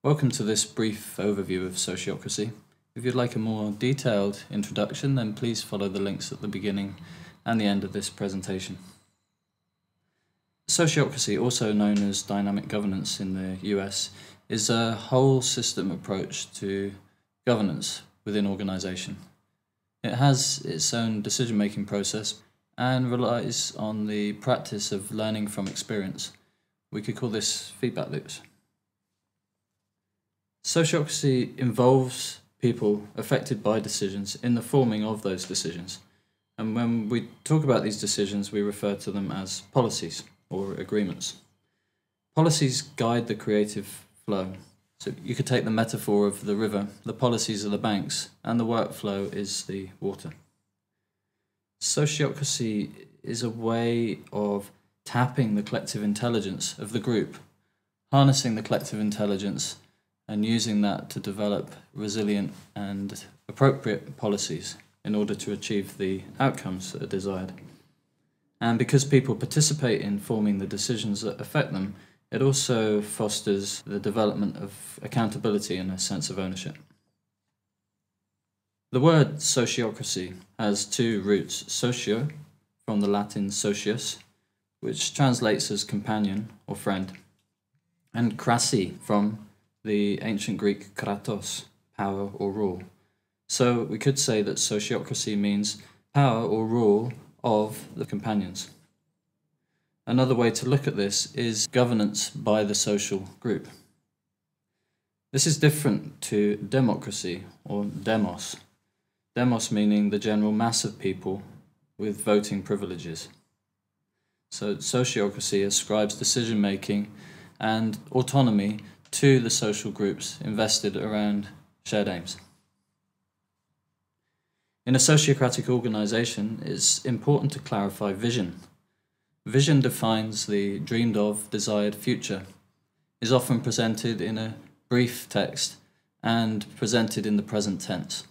Welcome to this brief overview of sociocracy. If you'd like a more detailed introduction, then please follow the links at the beginning and the end of this presentation. Sociocracy, also known as dynamic governance in the US, is a whole system approach to governance within organization. It has its own decision-making process and relies on the practice of learning from experience. We could call this feedback loops. Sociocracy involves people affected by decisions in the forming of those decisions. And when we talk about these decisions, we refer to them as policies or agreements. Policies guide the creative flow. So you could take the metaphor of the river, the policies are the banks, and the workflow is the water. Sociocracy is a way of tapping the collective intelligence of the group, harnessing the collective intelligence and using that to develop resilient and appropriate policies in order to achieve the outcomes that are desired. And because people participate in forming the decisions that affect them, it also fosters the development of accountability and a sense of ownership. The word sociocracy has two roots: socio, from the Latin socius, which translates as companion or friend, and krasi, from the ancient Greek kratos, power or rule. So we could say that sociocracy means power or rule of the companions. Another way to look at this is governance by the social group. This is different to democracy or demos. Demos meaning the general mass of people with voting privileges. So sociocracy ascribes decision-making and autonomy to the social groups invested around shared aims. In a sociocratic organization, it's important to clarify vision. Vision defines the dreamed of, desired future, is often presented in a brief text and presented in the present tense.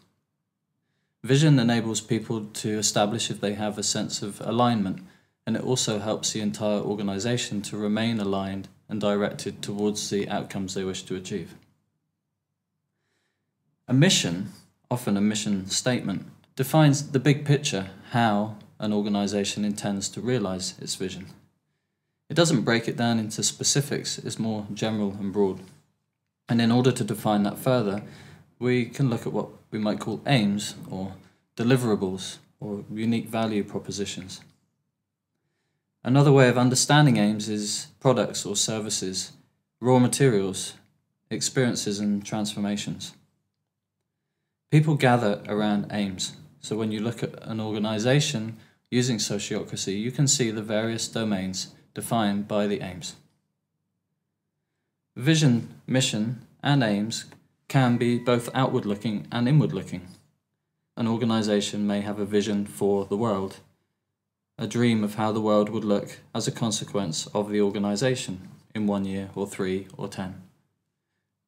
Vision enables people to establish if they have a sense of alignment, and it also helps the entire organization to remain aligned and directed towards the outcomes they wish to achieve. A mission, often a mission statement, defines the big picture, how an organization intends to realize its vision. It doesn't break it down into specifics, it's more general and broad. And in order to define that further, we can look at what we might call aims or deliverables or unique value propositions. Another way of understanding aims is products or services, raw materials, experiences and transformations. People gather around aims. So when you look at an organization using sociocracy, you can see the various domains defined by the aims. Vision, mission, and aims can be both outward-looking and inward-looking. An organization may have a vision for the world, a dream of how the world would look as a consequence of the organization in 1 year or 3 or 10.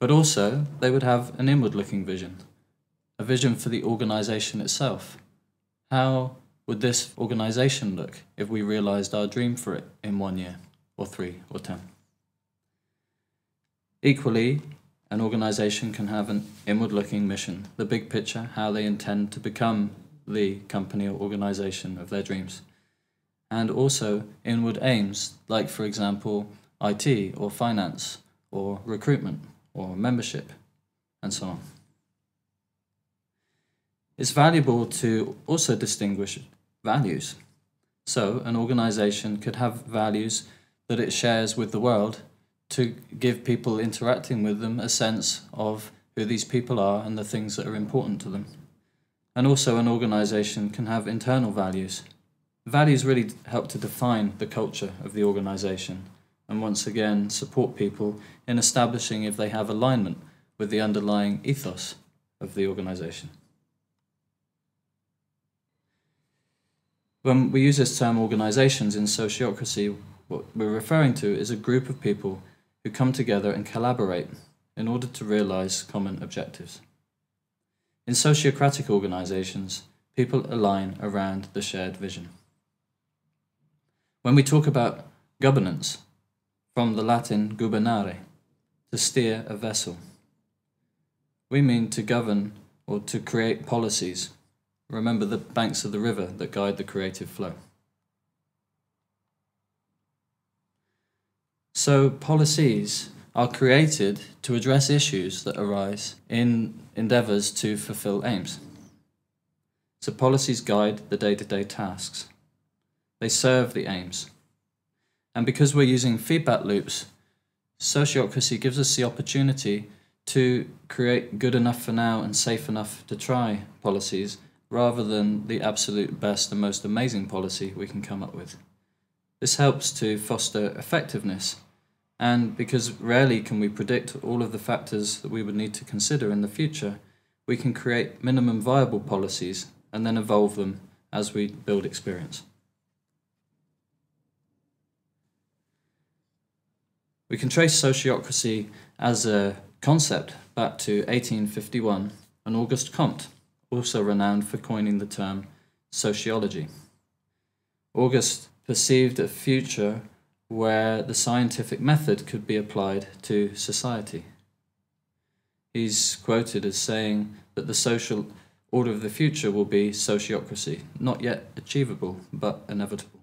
But also, they would have an inward-looking vision, a vision for the organization itself. How would this organization look if we realized our dream for it in 1 year or 3 or 10? Equally, an organization can have an inward-looking mission, the big picture, how they intend to become the company or organization of their dreams. And also inward aims, like for example, IT or finance or recruitment or membership, and so on. It's valuable to also distinguish values. So an organization could have values that it shares with the world to give people interacting with them a sense of who these people are and the things that are important to them. And also an organization can have internal values. Values really help to define the culture of the organization and once again support people in establishing if they have alignment with the underlying ethos of the organization. When we use this term organizations in sociocracy, what we're referring to is a group of people who come together and collaborate in order to realize common objectives. In sociocratic organizations, people align around the shared vision. When we talk about governance, from the Latin gubernare, to steer a vessel, we mean to govern or to create policies. Remember the banks of the river that guide the creative flow. So policies are created to address issues that arise in endeavours to fulfill aims. So policies guide the day-to-day tasks. They serve the aims. And because we're using feedback loops, sociocracy gives us the opportunity to create good enough for now and safe enough to try policies, rather than the absolute best and most amazing policy we can come up with. This helps to foster effectiveness, and because rarely can we predict all of the factors that we would need to consider in the future, we can create minimum viable policies and then evolve them as we build experience. We can trace sociocracy as a concept back to 1851 and Auguste Comte, also renowned for coining the term sociology. Auguste perceived a future where the scientific method could be applied to society. He's quoted as saying that the social order of the future will be sociocracy, not yet achievable, but inevitable.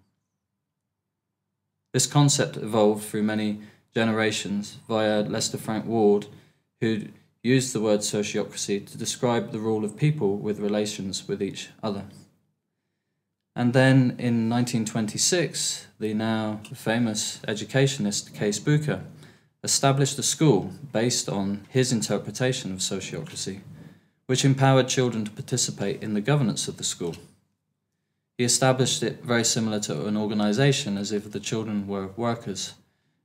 This concept evolved through many generations via Lester Frank Ward, who used the word sociocracy to describe the rule of people with relations with each other. And then in 1926, the now famous educationist Case Booker established a school based on his interpretation of sociocracy, which empowered children to participate in the governance of the school. He established it very similar to an organization, as if the children were workers,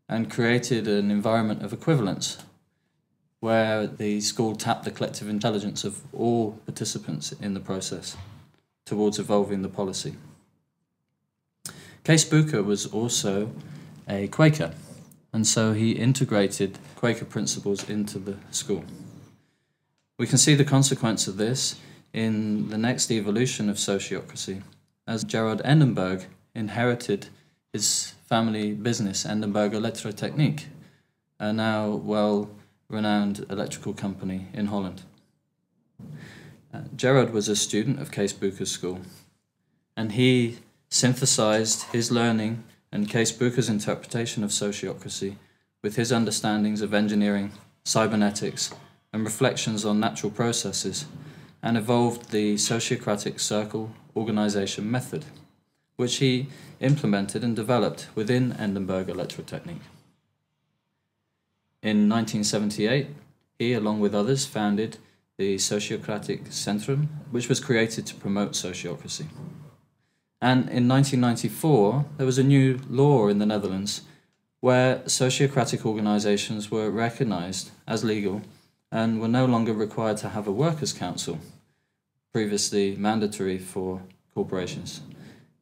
and created an environment of equivalence where the school tapped the collective intelligence of all participants in the process towards evolving the policy. Case Booker was also a Quaker, and so he integrated Quaker principles into the school. We can see the consequence of this in the next evolution of sociocracy, as Gerard Endenberg inherited his family business, Endenberg Elektrotechniek, a now well-renowned electrical company in Holland. Gerard was a student of Case Booker's school, and he synthesized his learning and Case Booker's interpretation of sociocracy with his understandings of engineering, cybernetics, and reflections on natural processes, and evolved the Sociocratic Circle organization method, which he implemented and developed within Endenberg Elektrotechniek. In 1978, he, along with others, founded the Sociocratic Centrum, which was created to promote sociocracy. And in 1994, there was a new law in the Netherlands where sociocratic organizations were recognized as legal and were no longer required to have a workers' council, previously mandatory for corporations,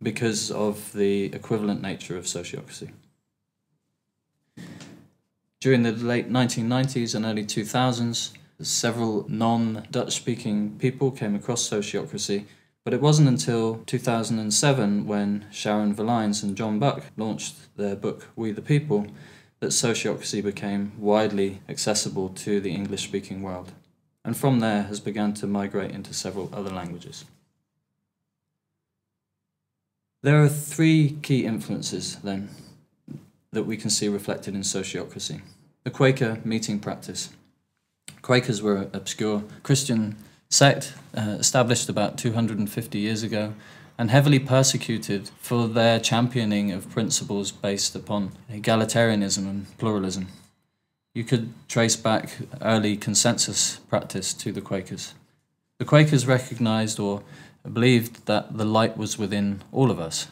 because of the equivalent nature of sociocracy. During the late 1990s and early 2000s, several non-Dutch-speaking people came across sociocracy, but it wasn't until 2007 when Sharon Verlijns and John Buck launched their book We the People that sociocracy became widely accessible to the English-speaking world, and from there has begun to migrate into several other languages. There are three key influences, then, that we can see reflected in sociocracy. The Quaker meeting practice. Quakers were an obscure Christian sect established about 250 years ago and heavily persecuted for their championing of principles based upon egalitarianism and pluralism. You could trace back early consensus practice to the Quakers. The Quakers recognized or believed that the light was within all of us,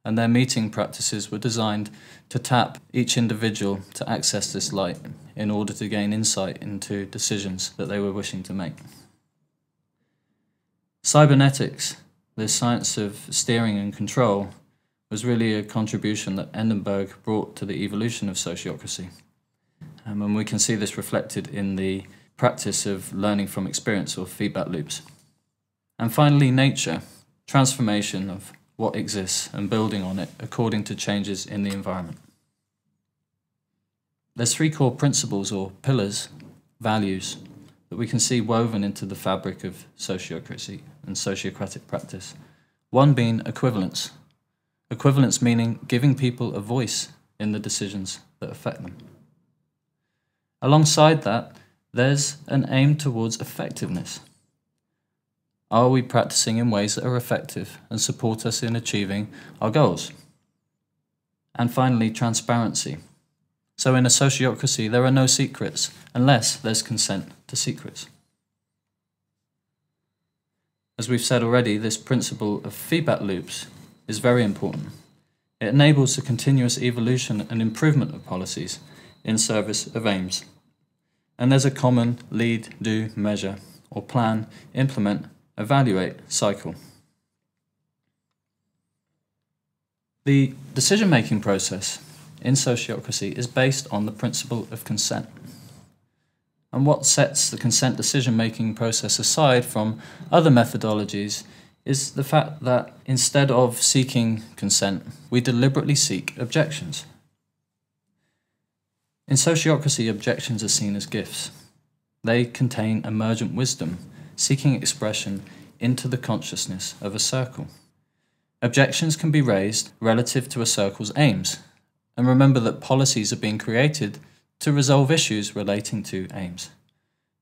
and their meeting practices were designed to tap each individual to access this light in order to gain insight into decisions that they were wishing to make. Cybernetics, the science of steering and control, was really a contribution that Endenberg brought to the evolution of sociocracy. And we can see this reflected in the practice of learning from experience or feedback loops. And finally, nature, transformation of what exists and building on it according to changes in the environment. There's three core principles or pillars, values, that we can see woven into the fabric of sociocracy and sociocratic practice. One being equivalence. Equivalence meaning giving people a voice in the decisions that affect them. Alongside that, there's an aim towards effectiveness. Are we practicing in ways that are effective and support us in achieving our goals? And finally, transparency. So in a sociocracy, there are no secrets unless there's consent to secrets. As we've said already, this principle of feedback loops is very important. It enables the continuous evolution and improvement of policies in service of aims. And there's a common lead, do, measure, or plan, implement, evaluate cycle. The decision-making process in sociocracy is based on the principle of consent. And what sets the consent decision-making process aside from other methodologies is the fact that instead of seeking consent, we deliberately seek objections. In sociocracy, objections are seen as gifts. They contain emergent wisdom, seeking expression into the consciousness of a circle. Objections can be raised relative to a circle's aims, and remember that policies are being created to resolve issues relating to aims.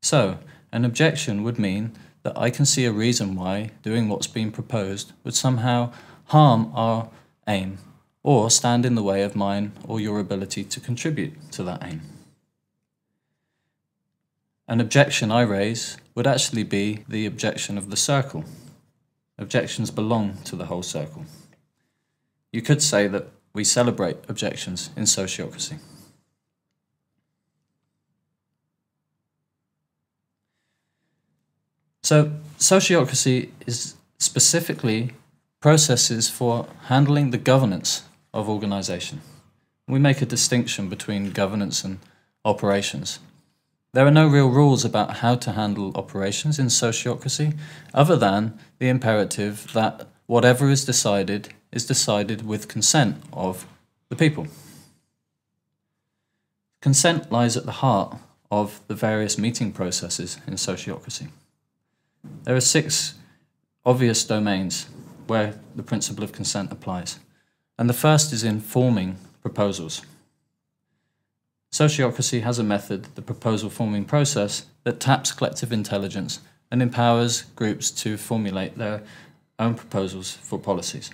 So, an objection would mean that I can see a reason why doing what's being proposed would somehow harm our aim or stand in the way of mine or your ability to contribute to that aim. An objection I raise would actually be the objection of the circle. Objections belong to the whole circle. You could say that we celebrate objections in sociocracy. So, sociocracy is specifically processes for handling the governance of organization. We make a distinction between governance and operations. There are no real rules about how to handle operations in sociocracy, other than the imperative that whatever is decided with consent of the people. Consent lies at the heart of the various meeting processes in sociocracy. There are 6 obvious domains where the principle of consent applies, and the first is in forming proposals. Sociocracy has a method, the proposal forming process, that taps collective intelligence and empowers groups to formulate their own proposals for policies.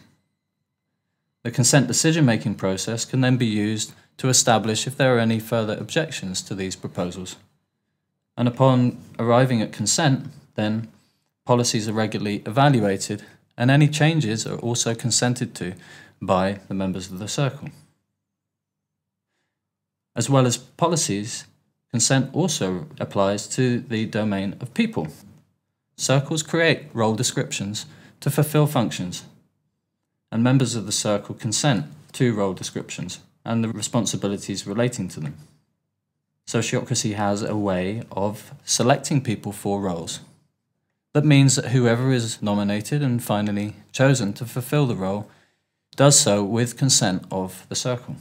The consent decision-making process can then be used to establish if there are any further objections to these proposals. And upon arriving at consent, then policies are regularly evaluated, and any changes are also consented to by the members of the circle. As well as policies, consent also applies to the domain of people. Circles create role descriptions to fulfill functions, and members of the circle consent to role descriptions and the responsibilities relating to them. Sociocracy has a way of selecting people for roles. That means that whoever is nominated and finally chosen to fulfill the role does so with consent of the circle.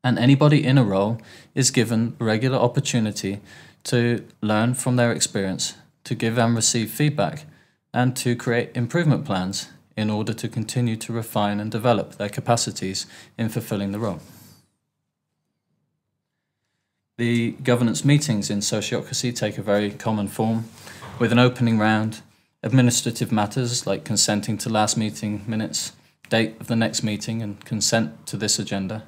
And anybody in a role is given a regular opportunity to learn from their experience, to give and receive feedback, and to create improvement plans in order to continue to refine and develop their capacities in fulfilling the role. The governance meetings in sociocracy take a very common form, with an opening round, administrative matters like consenting to last meeting minutes, date of the next meeting, and consent to this agenda.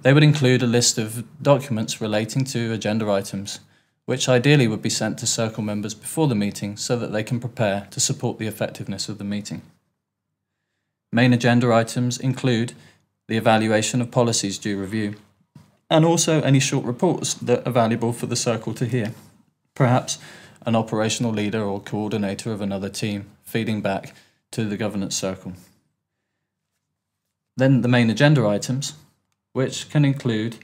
They would include a list of documents relating to agenda items, which ideally would be sent to circle members before the meeting so that they can prepare to support the effectiveness of the meeting. Main agenda items include the evaluation of policies due review, and also any short reports that are valuable for the circle to hear. Perhaps an operational leader or coordinator of another team feeding back to the governance circle. Then the main agenda items, which can include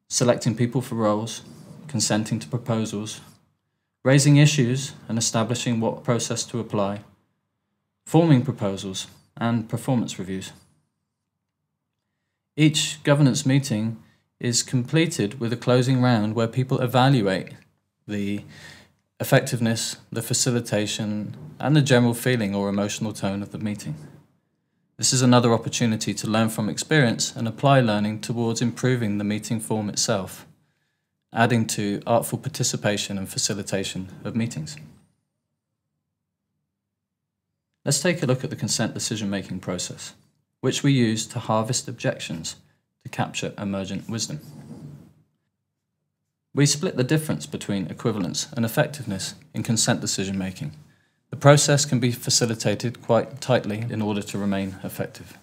selecting people for roles, consenting to proposals, raising issues and establishing what process to apply, forming proposals, and performance reviews. Each governance meeting is completed with a closing round where people evaluate the effectiveness, the facilitation, and the general feeling or emotional tone of the meeting. This is another opportunity to learn from experience and apply learning towards improving the meeting form itself, adding to artful participation and facilitation of meetings. Let's take a look at the consent decision-making process, which we use to harvest objections to capture emergent wisdom. We split the difference between equivalence and effectiveness in consent decision-making. The process can be facilitated quite tightly in order to remain effective.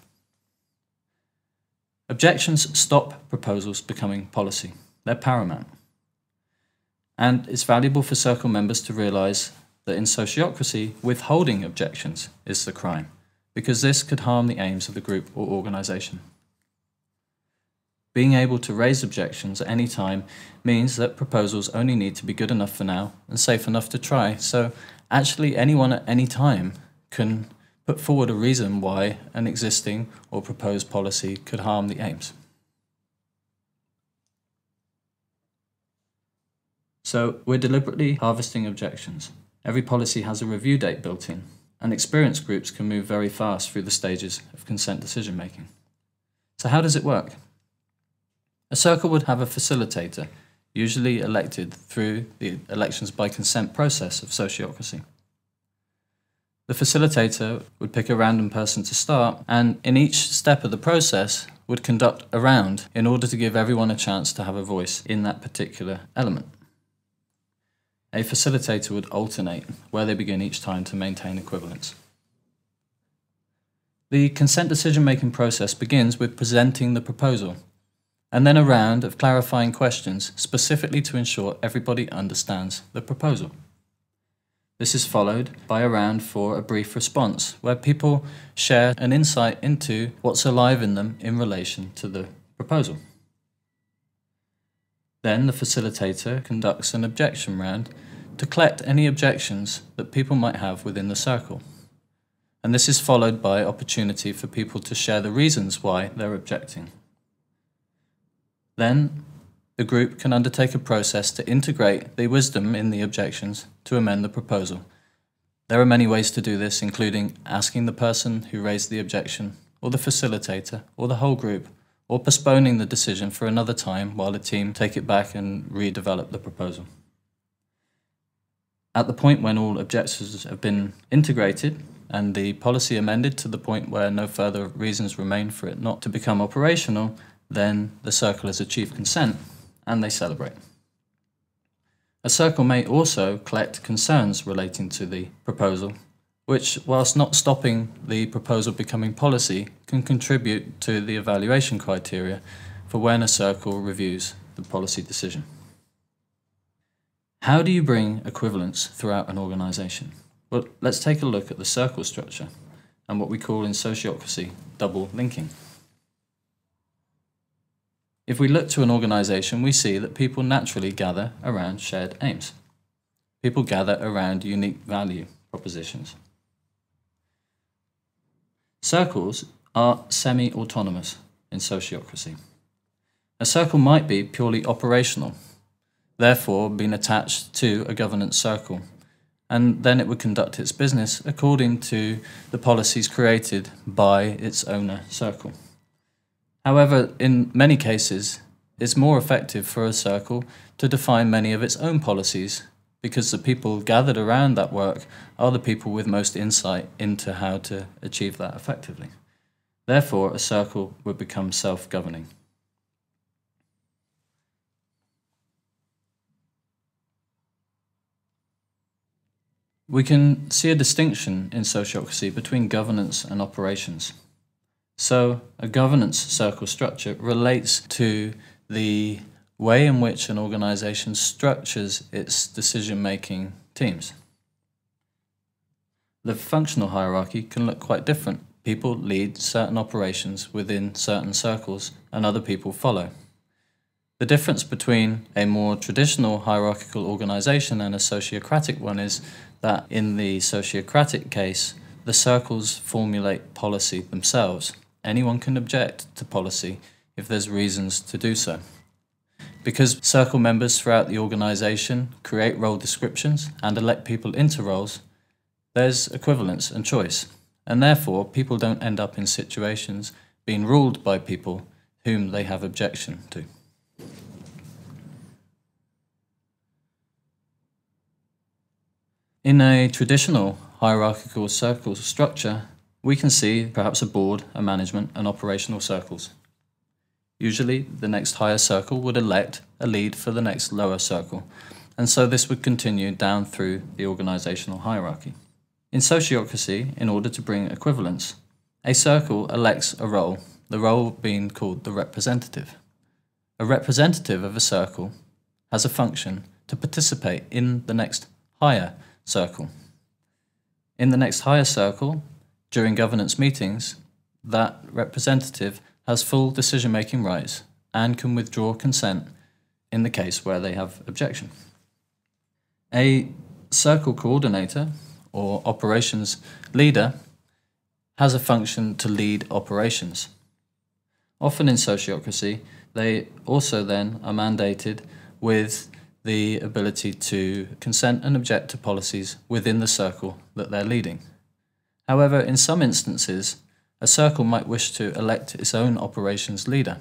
Objections stop proposals becoming policy. They're paramount. And it's valuable for circle members to realize that in sociocracy, withholding objections is the crime, because this could harm the aims of the group or organization. Being able to raise objections at any time means that proposals only need to be good enough for now and safe enough to try, so actually anyone at any time can put forward a reason why an existing or proposed policy could harm the aims. So we're deliberately harvesting objections. Every policy has a review date built in, and experienced groups can move very fast through the stages of consent decision making. So how does it work? A circle would have a facilitator, usually elected through the elections by consent process of sociocracy. The facilitator would pick a random person to start, and in each step of the process would conduct a round in order to give everyone a chance to have a voice in that particular element. A facilitator would alternate where they begin each time to maintain equivalence. The consent decision-making process begins with presenting the proposal, and then a round of clarifying questions specifically to ensure everybody understands the proposal. This is followed by a round for a brief response, where people share an insight into what's alive in them in relation to the proposal. Then the facilitator conducts an objection round to collect any objections that people might have within the circle. And this is followed by opportunity for people to share the reasons why they're objecting. Then the group can undertake a process to integrate the wisdom in the objections to amend the proposal. There are many ways to do this, including asking the person who raised the objection, or the facilitator, or the whole group, or postponing the decision for another time while the team take it back and redevelop the proposal. At the point when all objections have been integrated and the policy amended to the point where no further reasons remain for it not to become operational, then the circle has achieved consent and they celebrate. A circle may also collect concerns relating to the proposal, which, whilst not stopping the proposal becoming policy, can contribute to the evaluation criteria for when a circle reviews the policy decision. How do you bring equivalence throughout an organization? Well, let's take a look at the circle structure and what we call in sociocracy double linking. If we look to an organization, we see that people naturally gather around shared aims. People gather around unique value propositions. Circles are semi-autonomous in sociocracy. A circle might be purely operational, therefore being attached to a governance circle, and then it would conduct its business according to the policies created by its owner circle. However, in many cases, it's more effective for a circle to define many of its own policies, because the people gathered around that work are the people with most insight into how to achieve that effectively. Therefore, a circle would become self-governing. We can see a distinction in sociocracy between governance and operations. So, a governance circle structure relates to the way in which an organization structures its decision-making teams. The functional hierarchy can look quite different. People lead certain operations within certain circles, and other people follow. The difference between a more traditional hierarchical organization and a sociocratic one is that in the sociocratic case, the circles formulate policy themselves. Anyone can object to policy if there's reasons to do so. Because circle members throughout the organisation create role descriptions and elect people into roles, there's equivalence and choice, and therefore people don't end up in situations being ruled by people whom they have objection to. In a traditional hierarchical circle structure, we can see perhaps a board, a management, and operational circles. Usually, the next higher circle would elect a lead for the next lower circle, and so this would continue down through the organizational hierarchy. In sociocracy, in order to bring equivalence, a circle elects a role, the role being called the representative. A representative of a circle has a function to participate in the next higher circle. In the next higher circle, during governance meetings, that representative has full decision-making rights and can withdraw consent in the case where they have objection. A circle coordinator or operations leader has a function to lead operations. Often in sociocracy, they also then are mandated with the ability to consent and object to policies within the circle that they're leading. However, in some instances, a circle might wish to elect its own operations leader,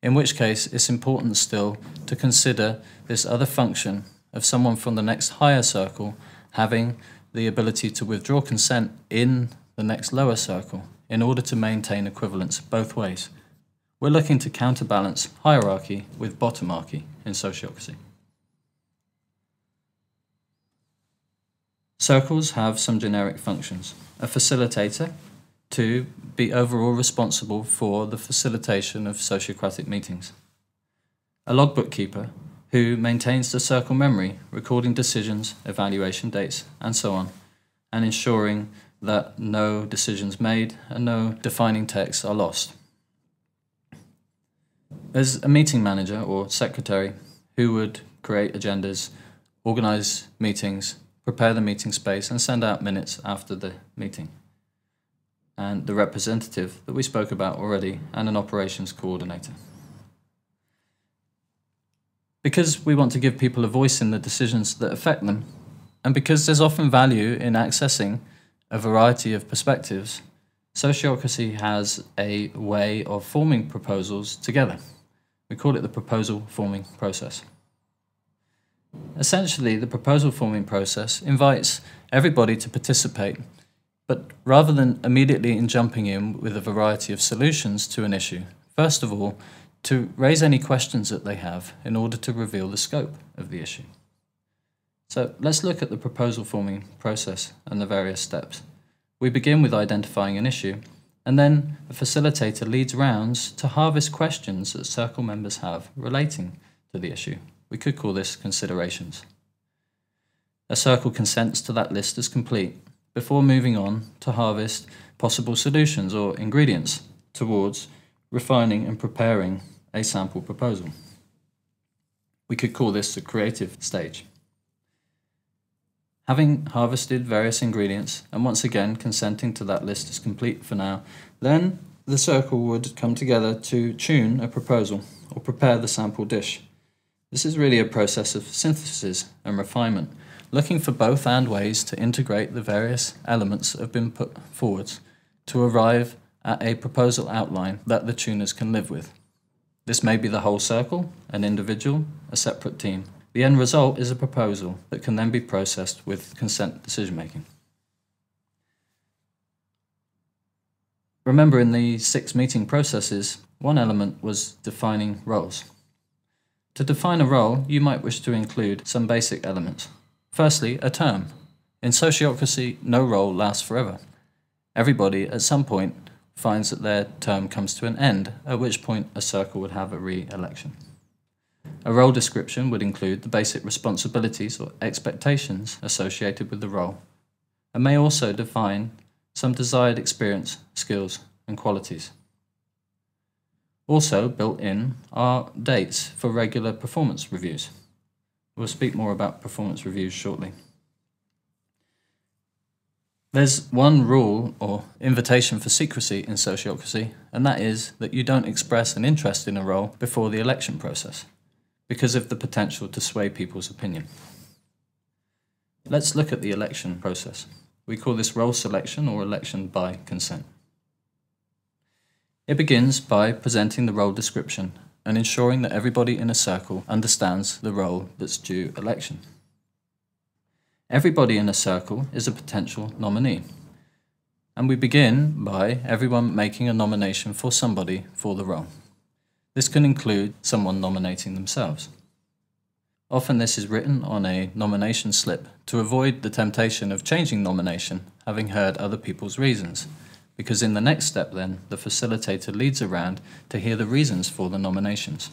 in which case it's important still to consider this other function of someone from the next higher circle having the ability to withdraw consent in the next lower circle in order to maintain equivalence both ways. We're looking to counterbalance hierarchy with bottomarchy in sociocracy. Circles have some generic functions. A facilitator, to be overall responsible for the facilitation of sociocratic meetings. A logbook keeper, who maintains the circle memory, recording decisions, evaluation dates, and so on, and ensuring that no decisions made and no defining texts are lost. There's a meeting manager or secretary who would create agendas, organise meetings, prepare the meeting space, and send out minutes after the meeting. And the representative that we spoke about already, and an operations coordinator. Because we want to give people a voice in the decisions that affect them, and because there's often value in accessing a variety of perspectives, sociocracy has a way of forming proposals together. We call it the proposal forming process. Essentially, the proposal forming process invites everybody to participate, but rather than immediately jumping in with a variety of solutions to an issue, first of all, to raise any questions that they have in order to reveal the scope of the issue. So let's look at the proposal forming process and the various steps. We begin with identifying an issue, and then a facilitator leads rounds to harvest questions that circle members have relating to the issue. We could call this considerations. A circle consents to that list as complete, before moving on to harvest possible solutions or ingredients towards refining and preparing a sample proposal. We could call this the creative stage. Having harvested various ingredients, and once again consenting to that list as complete for now, then the circle would come together to tune a proposal or prepare the sample dish. This is really a process of synthesis and refinement, looking for both and ways to integrate the various elements that have been put forwards to arrive at a proposal outline that the tuners can live with. This may be the whole circle, an individual, a separate team. The end result is a proposal that can then be processed with consent decision-making. Remember, in the 6 meeting processes, one element was defining roles. To define a role, you might wish to include some basic elements. Firstly, a term. In sociocracy, no role lasts forever. Everybody, at some point, finds that their term comes to an end, at which point a circle would have a re-election. A role description would include the basic responsibilities or expectations associated with the role, and may also define some desired experience, skills, and qualities. Also built in are dates for regular performance reviews. We'll speak more about performance reviews shortly. There's one rule or invitation for secrecy in sociocracy, and that is that you don't express an interest in a role before the election process, because of the potential to sway people's opinion. Let's look at the election process. We call this role selection or election by consent. It begins by presenting the role description and ensuring that everybody in a circle understands the role that's due election. Everybody in a circle is a potential nominee, and we begin by everyone making a nomination for somebody for the role. This can include someone nominating themselves. Often this is written on a nomination slip to avoid the temptation of changing nomination, having heard other people's reasons, because in the next step then, the facilitator leads around to hear the reasons for the nominations.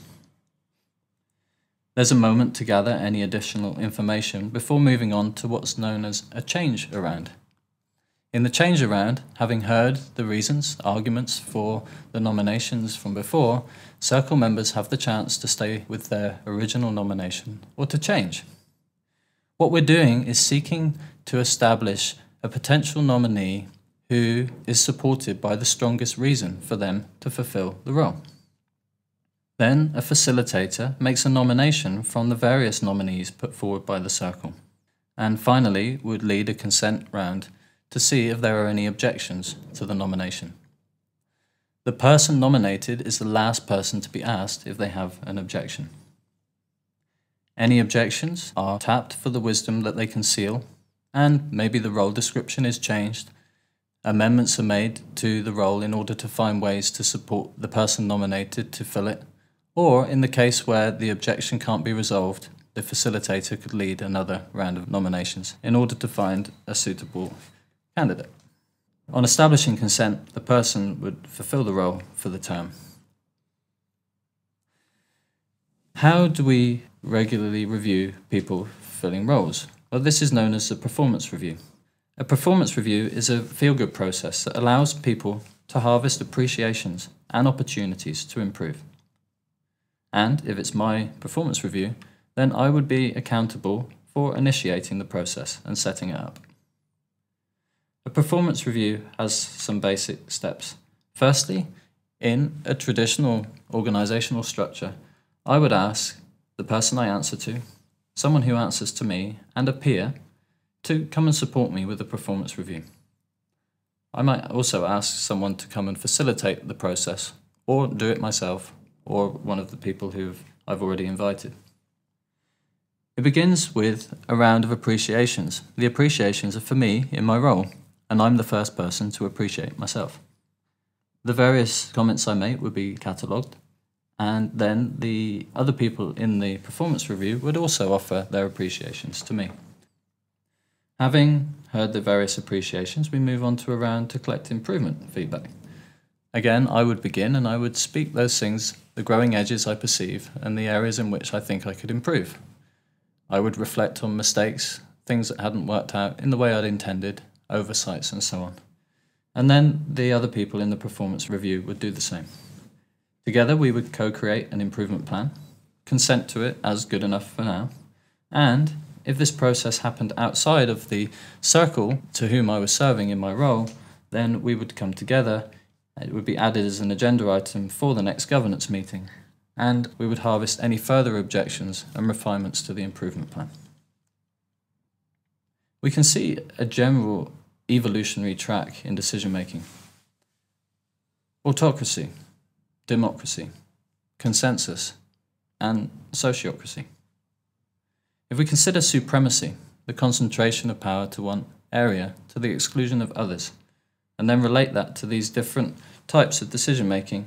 There's a moment to gather any additional information before moving on to what's known as a change around. In the change around, having heard the reasons, arguments for the nominations from before, circle members have the chance to stay with their original nomination or to change. What we're doing is seeking to establish a potential nominee who is supported by the strongest reason for them to fulfill the role. Then a facilitator makes a nomination from the various nominees put forward by the circle, and finally would lead a consent round to see if there are any objections to the nomination. The person nominated is the last person to be asked if they have an objection. Any objections are tapped for the wisdom that they conceal, and maybe the role description is changed. Amendments are made to the role in order to find ways to support the person nominated to fill it, or in the case where the objection can't be resolved, the facilitator could lead another round of nominations in order to find a suitable candidate. On establishing consent, the person would fulfill the role for the term. How do we regularly review people filling roles? Well, this is known as a performance review. A performance review is a feel-good process that allows people to harvest appreciations and opportunities to improve. And if it's my performance review, then I would be accountable for initiating the process and setting it up. A performance review has some basic steps. Firstly, in a traditional organizational structure, I would ask the person I answer to, someone who answers to me, and a peer to come and support me with a performance review. I might also ask someone to come and facilitate the process, or do it myself, or one of the people who I've already invited. It begins with a round of appreciations. The appreciations are for me in my role, and I'm the first person to appreciate myself. The various comments I make would be catalogued, and then the other people in the performance review would also offer their appreciations to me. Having heard the various appreciations, we move on to a round to collect improvement feedback. Again, I would begin and I would speak those things, the growing edges I perceive, and the areas in which I think I could improve. I would reflect on mistakes, things that hadn't worked out in the way I'd intended, oversights and so on. And then the other people in the performance review would do the same. Together we would co-create an improvement plan, consent to it as good enough for now, and if this process happened outside of the circle to whom I was serving in my role, then we would come together. It would be added as an agenda item for the next governance meeting, and we would harvest any further objections and refinements to the improvement plan. We can see a general evolutionary track in decision-making. Autocracy, democracy, consensus, and sociocracy. If we consider supremacy, the concentration of power to one area to the exclusion of others, and then relate that to these different types of decision-making,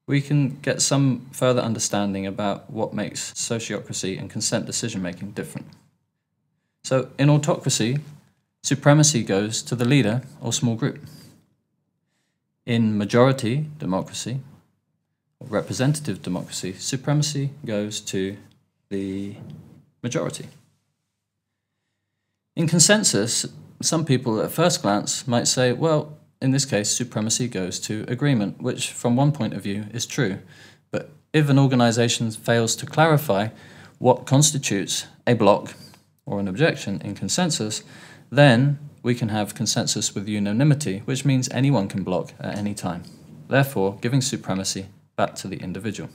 we can get some further understanding about what makes sociocracy and consent decision-making different. So in autocracy, supremacy goes to the leader or small group. In majority democracy, or representative democracy, supremacy goes to the majority. In consensus, some people at first glance might say, well, in this case, supremacy goes to agreement, which from one point of view is true. But if an organization fails to clarify what constitutes a block or an objection in consensus, then we can have consensus with unanimity, which means anyone can block at any time, therefore giving supremacy back to the individual.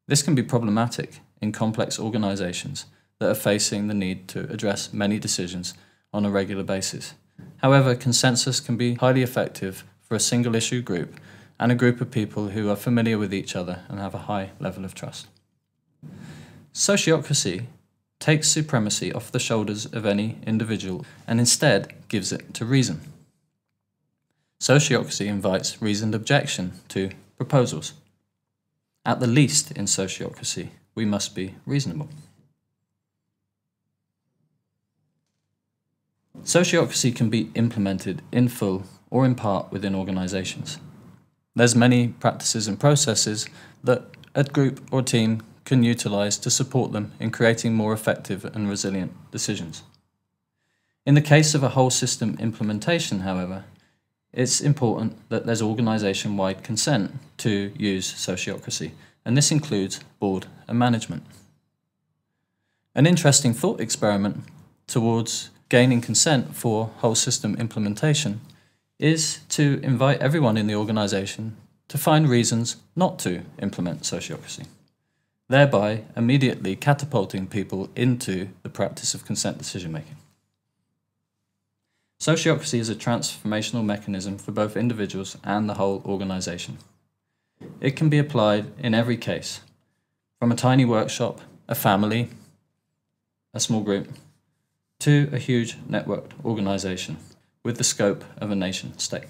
This can be problematic in complex organizations that are facing the need to address many decisions on a regular basis. However, consensus can be highly effective for a single issue group and a group of people who are familiar with each other and have a high level of trust. Sociocracy takes supremacy off the shoulders of any individual and instead gives it to reason. Sociocracy invites reasoned objection to proposals. At the least in sociocracy, we must be reasonable. Sociocracy can be implemented in full or in part within organizations. There's many practices and processes that a group or team can utilize to support them in creating more effective and resilient decisions. In the case of a whole system implementation, however, it's important that there's organization-wide consent to use sociocracy, and this includes board and management. An interesting thought experiment towards gaining consent for whole system implementation is to invite everyone in the organization to find reasons not to implement sociocracy, thereby immediately catapulting people into the practice of consent decision-making. Sociocracy is a transformational mechanism for both individuals and the whole organization. It can be applied in every case, from a tiny workshop, a family, a small group, to a huge networked organization with the scope of a nation state.